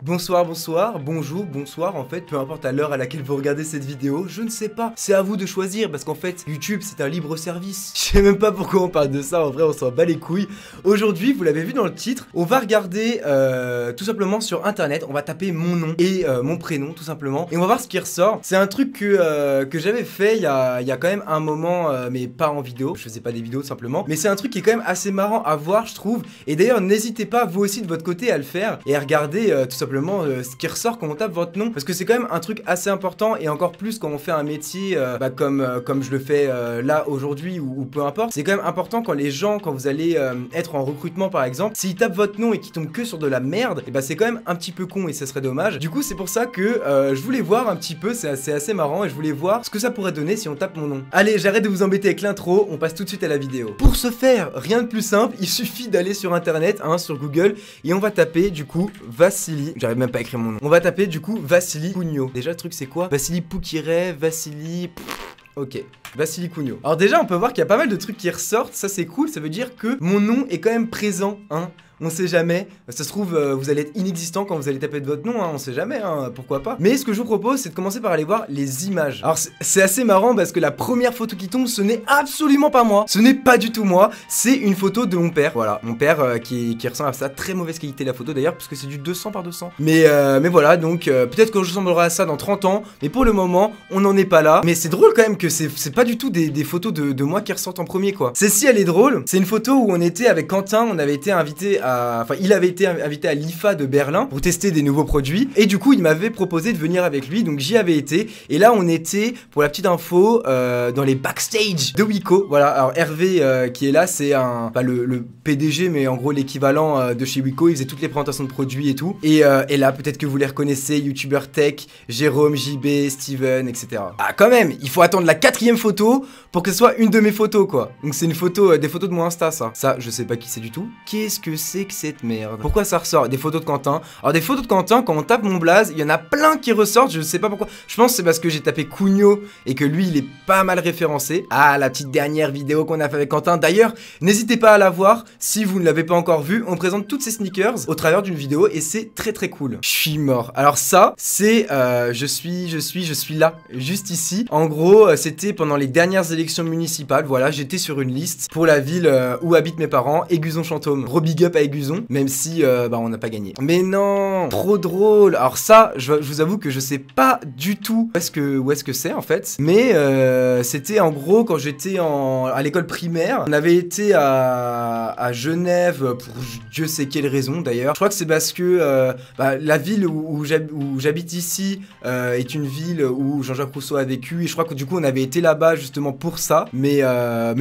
Bonsoir, bonsoir, bonjour, bonsoir, en fait, peu importe à l'heure à laquelle vous regardez cette vidéo, je ne sais pas, c'est à vous de choisir, parce qu'en fait, YouTube, c'est un libre service. Je sais même pas pourquoi on parle de ça, en vrai, on s'en bat les couilles. Aujourd'hui, vous l'avez vu dans le titre, on va regarder tout simplement sur internet, on va taper mon nom et mon prénom, tout simplement, et on va voir ce qui ressort. C'est un truc que j'avais fait il y a quand même un moment, mais pas en vidéo, je faisais pas des vidéos tout simplement, mais c'est un truc qui est quand même assez marrant à voir, je trouve, et d'ailleurs, n'hésitez pas, vous aussi, de votre côté, à le faire, et à regarder tout simplement ce qui ressort quand on tape votre nom, parce que c'est quand même un truc assez important, et encore plus quand on fait un métier comme je le fais là aujourd'hui ou peu importe. C'est quand même important quand les gens, quand vous allez être en recrutement par exemple, s'ils tapent votre nom et qu'ils tombent que sur de la merde, et bah c'est quand même un petit peu con et ça serait dommage. Du coup c'est pour ça que je voulais voir un petit peu, c'est assez marrant, et je voulais voir ce que ça pourrait donner si on tape mon nom. Allez, j'arrête de vous embêter avec l'intro, on passe tout de suite à la vidéo. Pour ce faire, rien de plus simple, il suffit d'aller sur internet, sur Google, et on va taper du coup Vassili. J'arrive même pas à écrire mon nom. On va taper du coup Vassili Cugno. Déjà le truc c'est quoi? Vassili Poukiret, Vassili... Ok, Vassili Cugno. Alors déjà on peut voir qu'il y a pas mal de trucs qui ressortent, ça c'est cool, ça veut dire que mon nom est quand même présent, on sait jamais, ça se trouve vous allez être inexistant quand vous allez taper de votre nom, on sait jamais, pourquoi pas. Mais ce que je vous propose c'est de commencer par aller voir les images. Alors c'est assez marrant parce que la première photo qui tombe, ce n'est absolument pas moi, ce n'est pas du tout moi, c'est une photo de mon père, voilà, mon père qui ressemble à ça, très mauvaise qualité la photo d'ailleurs, parce que c'est du 200 par 200. Mais voilà, donc peut-être que je ressemblerai à ça dans 30 ans, mais pour le moment, on n'en est pas là. Mais c'est drôle quand même que c'est pas du tout des photos de moi qui ressortent en premier quoi. Celle-ci elle est drôle, c'est une photo où on était avec Quentin, on avait été invité à... Enfin, il avait été invité à l'IFA de Berlin pour tester des nouveaux produits. Et du coup, il m'avait proposé de venir avec lui. Donc, j'y avais été. Et là, on était, pour la petite info, dans les backstage de Wiko. Voilà. Alors, Hervé, qui est là, c'est pas le PDG, mais en gros, l'équivalent de chez Wiko. Il faisait toutes les présentations de produits et tout. Et là, peut-être que vous les reconnaissez, YouTuber Tech, Jérôme, JB, Steven, etc. Ah, quand même, il faut attendre la 4e photo pour que ce soit une de mes photos, quoi. Donc, c'est une photo, des photos de mon Insta, ça. Ça, je sais pas qui c'est du tout. Qu'est-ce que c'est que cette merde? Pourquoi ça ressort? Des photos de Quentin. Alors des photos de Quentin, quand on tape mon blaze, il y en a plein qui ressortent, je sais pas pourquoi. Je pense que c'est parce que j'ai tapé Cugno et que lui il est pas mal référencé. Ah, la petite dernière vidéo qu'on a fait avec Quentin. D'ailleurs, n'hésitez pas à la voir si vous ne l'avez pas encore vue. On présente toutes ces sneakers au travers d'une vidéo et c'est très cool. Je suis mort. Alors ça, c'est je suis là, juste ici. En gros, c'était pendant les dernières élections municipales. Voilà, j'étais sur une liste pour la ville où habitent mes parents, Aiguzon-Chantôme. Gros big up à Aiguzon, même si on n'a pas gagné. Mais non, trop drôle. Alors ça, je vous avoue que je sais pas du tout où est-ce que c'est en fait. Mais c'était en gros quand j'étais à l'école primaire. On avait été à Genève pour Dieu sait quelle raison d'ailleurs. Je crois que c'est parce que la ville où j'habite ici est une ville où Jean-Jacques Rousseau a vécu. Et je crois que du coup on avait été là-bas justement pour ça. Mais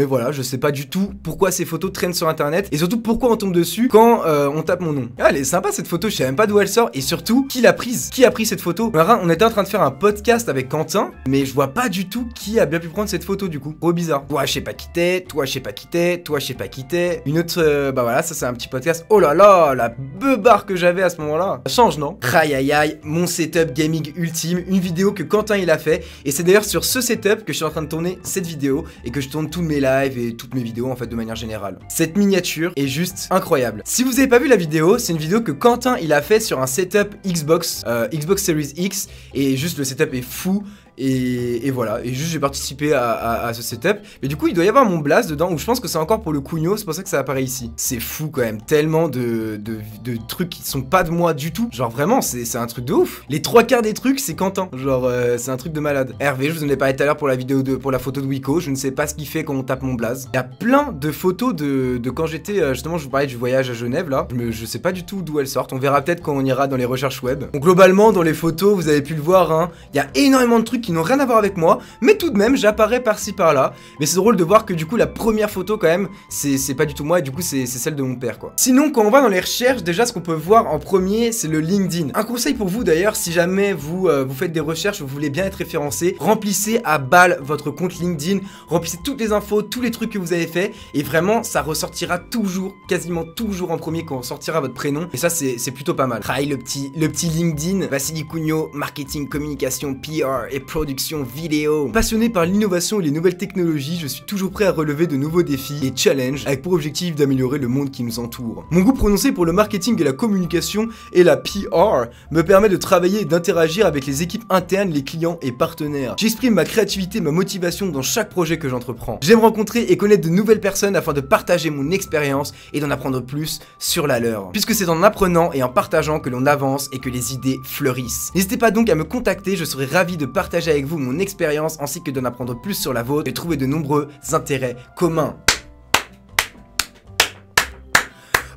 voilà, je sais pas du tout pourquoi ces photos traînent sur internet. Et surtout pourquoi on tombe dessus quand on tape mon nom. Ah, elle est sympa cette photo, je sais même pas d'où elle sort. Et surtout, qui l'a prise? Qui a pris cette photo? On était en train de faire un podcast avec Quentin, mais je vois pas du tout qui a bien pu prendre cette photo du coup. Trop bizarre. Toi je sais pas qui t'es, toi je sais pas qui t'es, toi je sais pas qui t'es. Une autre, voilà, ça c'est un petit podcast. Oh là là, la beubarre que j'avais à ce moment-là. Ça change, non? Aïe aïe aïe, mon setup gaming ultime, une vidéo que Quentin il a fait. Et c'est d'ailleurs sur ce setup que je suis en train de tourner cette vidéo et que je tourne tous mes lives et toutes mes vidéos en fait de manière générale. Cette miniature est juste incroyable. Si vous avez pas vu la vidéo, c'est une vidéo que Quentin il a fait sur un setup Xbox Series X et juste le setup est fou. Et voilà, et juste j'ai participé à ce setup. Mais du coup il doit y avoir mon blaze dedans, où je pense que c'est encore pour le Cugno, c'est pour ça que ça apparaît ici. C'est fou quand même, tellement de trucs qui sont pas de moi du tout. Genre vraiment, c'est un truc de ouf. Les 3/4 des trucs c'est Quentin, genre c'est un truc de malade. Hervé, je vous en ai parlé tout à l'heure pour la vidéo pour la photo de Wiko, je ne sais pas ce qu'il fait quand on tape mon blaze. Il y a plein de photos de quand j'étais, justement je vous parlais du voyage à Genève là. Je sais pas du tout d'où elles sortent, on verra peut-être quand on ira dans les recherches web. Donc globalement dans les photos, vous avez pu le voir, il y a énormément de trucs qui n'ont rien à voir avec moi, mais tout de même j'apparais par-ci par-là. Mais c'est drôle de voir que du coup la première photo quand même c'est pas du tout moi, et du coup c'est celle de mon père quoi. Sinon quand on va dans les recherches, déjà ce qu'on peut voir en premier c'est le LinkedIn. Un conseil pour vous d'ailleurs, si jamais vous faites des recherches, vous voulez bien être référencé, remplissez à balle votre compte LinkedIn, remplissez toutes les infos, tous les trucs que vous avez fait, et vraiment ça ressortira toujours, quasiment toujours en premier quand on sortira votre prénom, et ça c'est plutôt pas mal. Try le petit LinkedIn, Vassili Cugno, marketing, communication, PR et production vidéo. Passionné par l'innovation et les nouvelles technologies, je suis toujours prêt à relever de nouveaux défis et challenges avec pour objectif d'améliorer le monde qui nous entoure. Mon goût prononcé pour le marketing et la communication et la PR me permet de travailler et d'interagir avec les équipes internes, les clients et partenaires. J'exprime ma créativité, ma motivation dans chaque projet que j'entreprends. J'aime rencontrer et connaître de nouvelles personnes afin de partager mon expérience et d'en apprendre plus sur la leur. Puisque c'est en apprenant et en partageant que l'on avance et que les idées fleurissent. N'hésitez pas donc à me contacter, je serai ravi de partager avec vous mon expérience ainsi que d'en apprendre plus sur la vôtre et trouver de nombreux intérêts communs.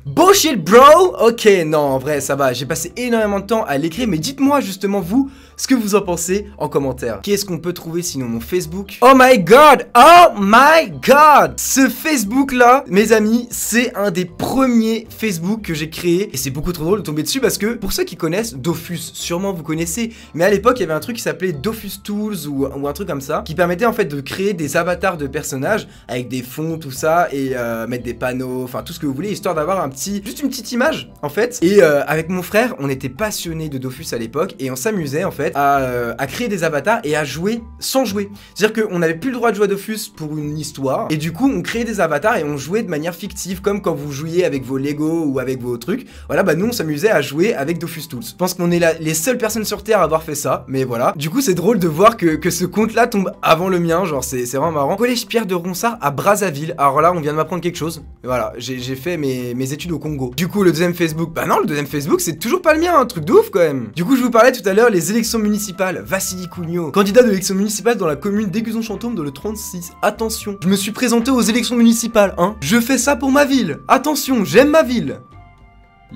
Bullshit bro. Ok, non, en vrai, ça va, j'ai passé énormément de temps à l'écrire, mais dites-moi justement vous, ce que vous en pensez en commentaire. Qu'est-ce qu'on peut trouver sinon mon Facebook? Oh my god! Oh my god! Ce Facebook là, mes amis, c'est un des premiers Facebook que j'ai créé. Et c'est beaucoup trop drôle de tomber dessus parce que, pour ceux qui connaissent, Dofus, sûrement vous connaissez, mais à l'époque, il y avait un truc qui s'appelait Dofus Tools ou un truc comme ça, qui permettait en fait de créer des avatars de personnages avec des fonds, tout ça, et mettre des panneaux, enfin tout ce que vous voulez, histoire d'avoir juste une petite image en fait. Et avec mon frère, on était passionnés de Dofus à l'époque et on s'amusait en fait à créer des avatars et à jouer sans jouer. C'est-à-dire qu'on n'avait plus le droit de jouer à Dofus pour une histoire et du coup on créait des avatars et on jouait de manière fictive comme quand vous jouiez avec vos Lego ou avec vos trucs. Voilà, bah nous on s'amusait à jouer avec Dofus Tools. Je pense qu'on est les seules personnes sur Terre à avoir fait ça, mais voilà. Du coup c'est drôle de voir que ce compte là tombe avant le mien, genre c'est vraiment marrant. Collège Pierre de Ronsard à Brazzaville. Alors là on vient de m'apprendre quelque chose. Et voilà, j'ai fait mes études au Congo. Du coup le deuxième Facebook, bah non, le deuxième Facebook c'est toujours pas le mien, un truc de ouf quand même. Du coup je vous parlais tout à l'heure les élections municipales. Vassili Cougno, candidat de l'élection municipale dans la commune d'Aiguzon-Chantôme dans le 36. Attention, je me suis présenté aux élections municipales, hein. Je fais ça pour ma ville. Attention, j'aime ma ville.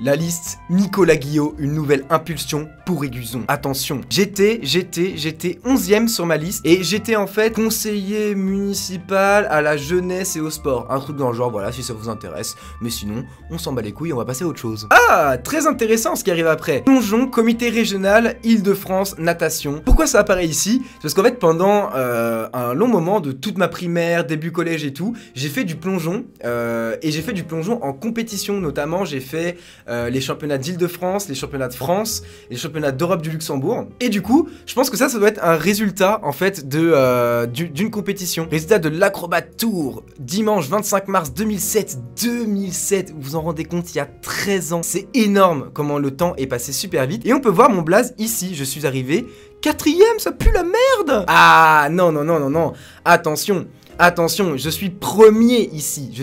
La liste, Nicolas Guillot, une nouvelle impulsion pour Aiguzon. Attention, j'étais 11e sur ma liste et j'étais en fait conseiller municipal à la jeunesse et au sport. Un truc dans le genre, voilà, si ça vous intéresse. Mais sinon, on s'en bat les couilles, on va passer à autre chose. Ah, très intéressant ce qui arrive après. Plongeon, comité régional, Île-de-France, natation. Pourquoi ça apparaît ici? Parce qu'en fait, pendant un long moment de toute ma primaire, début collège et tout, j'ai fait du plongeon et j'ai fait du plongeon en compétition. Notamment, j'ai fait les championnats d'Île-de-France, les championnats de France, les championnats d'Europe du Luxembourg. Et du coup, je pense que ça doit être un résultat en fait d'une compétition. Résultat de l'Acrobat Tour, dimanche 25 mars 2007. 2007, vous vous en rendez compte, il y a 13 ans. C'est énorme comment le temps est passé super vite. Et on peut voir mon blaze ici, je suis arrivé 4e, ça pue la merde. Ah non, non, non, non, non, attention. Attention, je suis premier ici, je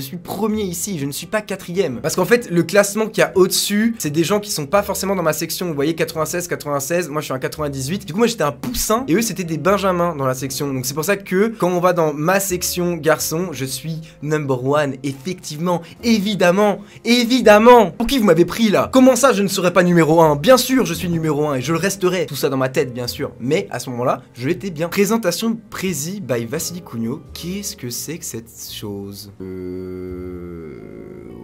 ne suis pas 4e. Parce qu'en fait, le classement qu'il y a au-dessus, c'est des gens qui sont pas forcément dans ma section. Vous voyez, 96, 96, moi je suis un 98. Du coup, moi j'étais un poussin et eux c'était des benjamins dans la section. Donc c'est pour ça que quand on va dans ma section garçon, je suis number one. Effectivement, évidemment, évidemment. Pour qui vous m'avez pris là? Comment ça je ne serais pas numéro 1? Bien sûr, je suis numéro 1 et je le resterai. Tout ça dans ma tête, bien sûr. Mais à ce moment-là, je l'étais bien. Présentation Prési by Vassili Cougno. Qu'est-ce que c'est que cette chose?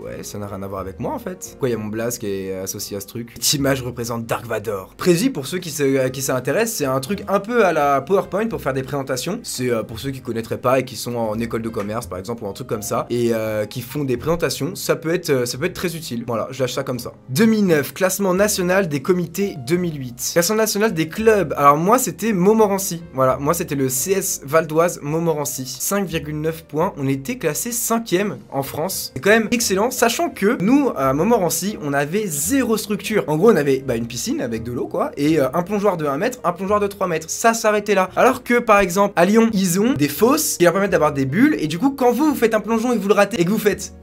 Ouais, ça n'a rien à voir avec moi en fait. Pourquoi il y a mon blaze qui est associé à ce truc? Cette image représente Dark Vador. Prési, pour ceux qui s'intéressent, c'est un truc un peu à la PowerPoint pour faire des présentations. C'est pour ceux qui connaîtraient pas et qui sont en école de commerce par exemple ou un truc comme ça et qui font des présentations, ça peut être très utile. Voilà, je lâche ça comme ça. 2009, classement national des comités 2008. Classement national des clubs. Alors moi c'était Montmorency. Voilà, moi c'était le CS Val d'Oise Montmorency. 5,9 points, on était classé 5e en France. C'est quand même excellent, sachant que nous, à Montmorency, on avait zéro structure. En gros, on avait une piscine avec de l'eau, quoi, et un plongeoir de 1 mètre, un plongeoir de 3 mètres. Ça s'arrêtait là. Alors que, par exemple, à Lyon, ils ont des fosses qui leur permettent d'avoir des bulles, et du coup, quand vous faites un plongeon et que vous le ratez, et que vous faites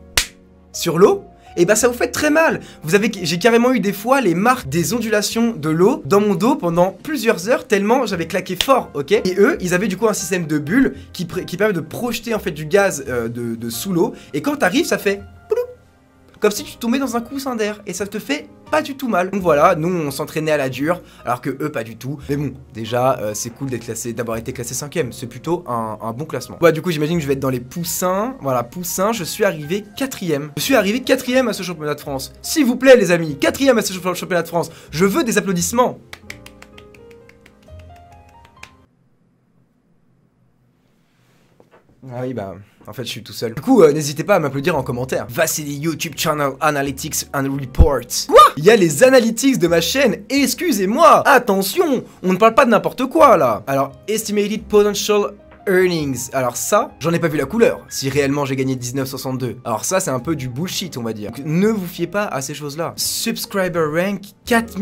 sur l'eau, et bah ça vous fait très mal. J'ai carrément eu des fois les marques des ondulations de l'eau dans mon dos pendant plusieurs heures tellement j'avais claqué fort, ok? Et eux, ils avaient du coup un système de bulles qui permet de projeter en fait du gaz de sous l'eau. Et quand t'arrives, ça fait comme si tu tombais dans un coussin d'air et ça te fait pas du tout mal. Donc voilà, nous on s'entraînait à la dure alors que eux pas du tout. Mais bon, déjà c'est cool d'avoir été classé 5e, c'est plutôt un bon classement. Ouais, du coup j'imagine que je vais être dans les poussins. Voilà, poussins, je suis arrivé 4e. Je suis arrivé 4e à ce championnat de France. S'il vous plaît les amis, 4e à ce championnat de France. Je veux des applaudissements. Ah oui, bah, en fait, je suis tout seul. Du coup, n'hésitez pas à m'applaudir en commentaire. Vasily YouTube Channel Analytics and Reports. Quoi? Il y a les analytics de ma chaîne, excusez-moi. Attention, on ne parle pas de n'importe quoi, là. Alors, Estimated Potential Earnings. Alors ça, j'en ai pas vu la couleur, si réellement j'ai gagné 19,62. Alors ça, c'est un peu du bullshit, on va dire. Donc, ne vous fiez pas à ces choses-là. Subscriber rank, 4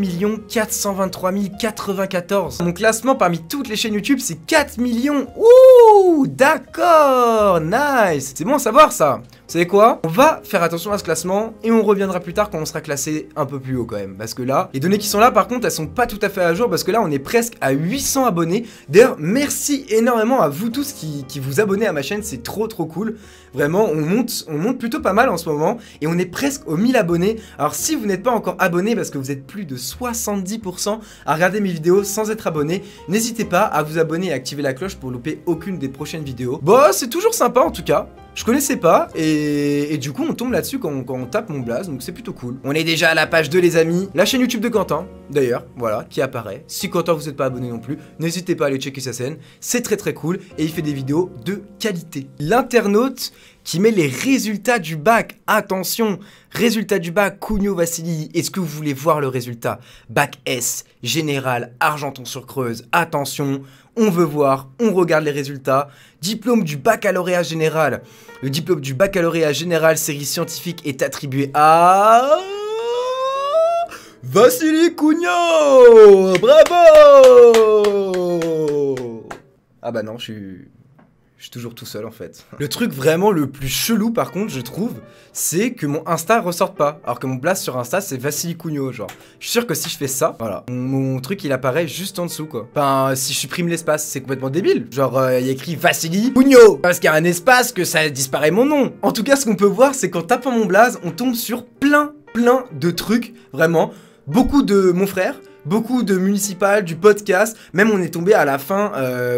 423 094. Mon classement parmi toutes les chaînes YouTube, c'est 4 millions. Ouh, d'accord, nice. C'est bon à savoir ça. Vous savez quoi? On va faire attention à ce classement et on reviendra plus tard quand on sera classé un peu plus haut quand même. Parce que là, les données qui sont là par contre, elles sont pas tout à fait à jour parce que là, on est presque à 800 abonnés. D'ailleurs, merci énormément à vous tous qui vous abonnez à ma chaîne, c'est trop cool. Vraiment, on monte plutôt pas mal en ce moment et on est presque aux 1000 abonnés. Alors si vous n'êtes pas encore abonné parce que vous êtes plus de 70% à regarder mes vidéos sans être abonné, n'hésitez pas à vous abonner et à activer la cloche pour louper aucune des prochaines vidéos. Bon, c'est toujours sympa en tout cas. Je connaissais pas et du coup on tombe là-dessus quand on tape mon blaze, donc c'est plutôt cool. On est déjà à la page 2 les amis, la chaîne YouTube de Quentin d'ailleurs, voilà, qui apparaît. Si Quentin vous n'êtes pas abonné non plus, n'hésitez pas à aller checker sa chaîne, c'est très cool et il fait des vidéos de qualité. L'internaute qui met les résultats du bac, attention, résultat du bac, Cougno Vassili, est-ce que vous voulez voir le résultat? Bac S, général, Argenton-sur-Creuse, attention, on veut voir, on regarde les résultats. Diplôme du baccalauréat général. Le diplôme du baccalauréat général série scientifique est attribué à... Vassili Cougno. Bravo. Ah bah non, je suis toujours tout seul en fait. Le truc vraiment le plus chelou par contre, je trouve, c'est que mon Insta ressorte pas. Alors que mon blast sur Insta, c'est Vassili Cougno, genre. Je suis sûr que si je fais ça, voilà, mon truc il apparaît juste en dessous quoi. Enfin, si je supprime l'espace, c'est complètement débile. Genre, il y a écrit Vassili Cougno. Parce qu'il y a un espace que ça disparaît mon nom. En tout cas, ce qu'on peut voir, c'est qu'en tapant mon blaze, on tombe sur plein de trucs, vraiment. Beaucoup de mon frère. Beaucoup de municipal, du podcast, même on est tombé à la fin,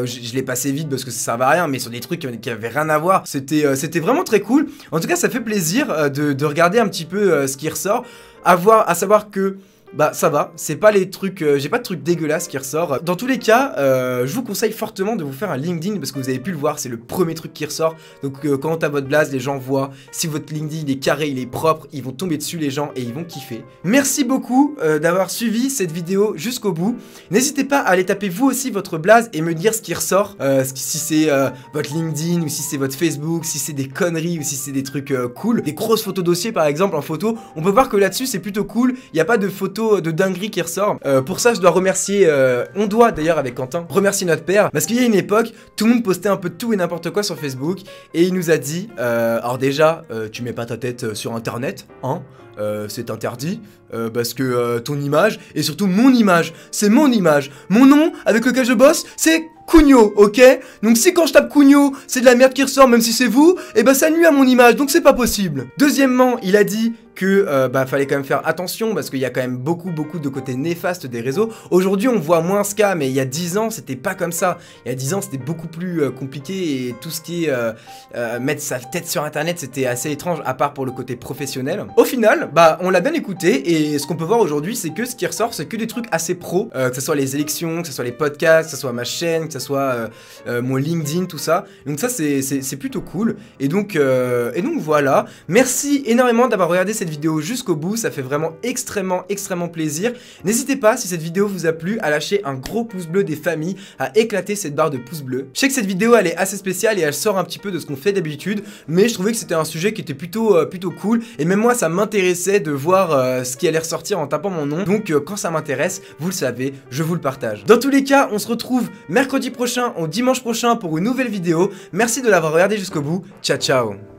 je l'ai passé vite parce que ça servait à rien, mais sur des trucs qui avaient rien à voir, c'était vraiment très cool. En tout cas ça fait plaisir de regarder un petit peu ce qui ressort, à savoir que... Bah ça va, c'est pas les trucs, j'ai pas de trucs dégueulasses qui ressort. Dans tous les cas, je vous conseille fortement de vous faire un LinkedIn parce que vous avez pu le voir, c'est le premier truc qui ressort. Donc quand on tape votre blaze, les gens voient. Si votre LinkedIn est carré, il est propre, ils vont tomber dessus les gens et ils vont kiffer. Merci beaucoup d'avoir suivi cette vidéo jusqu'au bout. N'hésitez pas à aller taper vous aussi votre blaze et me dire ce qui ressort. Si c'est votre LinkedIn ou si c'est votre Facebook, si c'est des conneries ou si c'est des trucs cool. Des grosses photos dossiers par exemple en photo. On peut voir que là-dessus c'est plutôt cool, il n'y a pas de photos de dinguerie qui ressort. Pour ça je dois remercier, on doit d'ailleurs avec Quentin remercier notre père parce qu'il y a une époque tout le monde postait un peu de tout et n'importe quoi sur Facebook et il nous a dit alors déjà tu mets pas ta tête sur internet hein, c'est interdit parce que ton image et surtout mon image, c'est mon image, mon nom avec lequel je bosse c'est Cougno, ok? Donc si quand je tape Cougno, c'est de la merde qui ressort même si c'est vous, et bah ça nuit à mon image, donc c'est pas possible. Deuxièmement, il a dit que fallait quand même faire attention parce qu'il y a quand même beaucoup de côtés néfastes des réseaux. Aujourd'hui on voit moins ce cas, mais il y a 10 ans c'était pas comme ça. Il y a 10 ans c'était beaucoup plus compliqué et tout ce qui est mettre sa tête sur internet c'était assez étrange à part pour le côté professionnel. Au final, bah on l'a bien écouté et ce qu'on peut voir aujourd'hui c'est que ce qui ressort c'est que des trucs assez pro, que ce soit les élections, que ce soit les podcasts, que ce soit ma chaîne, que ce soit mon LinkedIn, tout ça. Donc ça c'est plutôt cool. Et donc voilà. Merci énormément d'avoir regardé cette vidéo jusqu'au bout, ça fait vraiment extrêmement plaisir. N'hésitez pas si cette vidéo vous a plu à lâcher un gros pouce bleu des familles, à éclater cette barre de pouce bleu. Je sais que cette vidéo elle est assez spéciale et elle sort un petit peu de ce qu'on fait d'habitude, mais je trouvais que c'était un sujet qui était plutôt cool et même moi ça m'intéressait de voir ce qui allait ressortir en tapant mon nom. Donc quand ça m'intéresse, vous le savez, je vous le partage. Dans tous les cas, on se retrouve mercredi prochain ou dimanche prochain pour une nouvelle vidéo. Merci de l'avoir regardé jusqu'au bout. Ciao ciao.